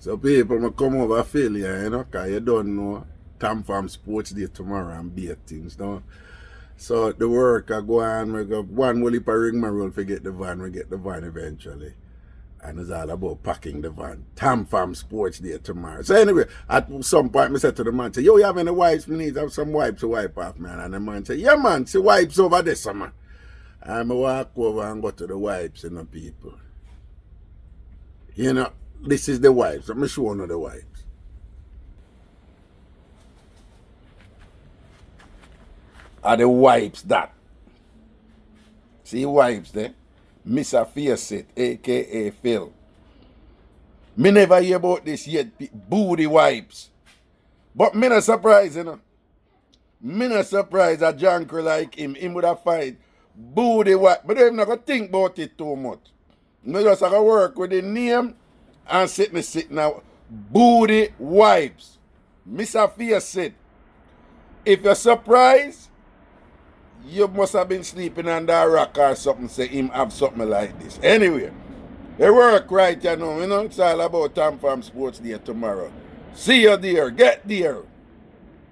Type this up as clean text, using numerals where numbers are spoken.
So people may come over failure, you know, because you don't know. Tam from sports day tomorrow and beat things, no? So the work I go on, we go one will heap a ring my roll for get the van, we get the van eventually. And it's all about packing the van. Tam Farm Sports Day tomorrow. So anyway, at some point I said to the man, say, yo, you have any wipes? We need to have some wipes to wipe off, man. And the man said, yeah, man, see wipes over there, man. And I walk over and go to the wipes, you know, people. You know, this is the wipes. Let me show you the wipes. Are the wipes that? See wipes there? Mr. Faceit, a.k.a. Phil. Me never hear about this yet, booty wipes. But me not surprised, you know. Me not surprised a junker like him would have find booty wipes. But I'm not going to think about it too much. Me just have to work with the name and sit now. Booty wipes. Mr. Faceit. If you're surprised, you must have been sleeping under a rock or something, say him have something like this. Anyway, they work right, you know. It's all about Tam Farm Sports Day tomorrow. See you there. Get there.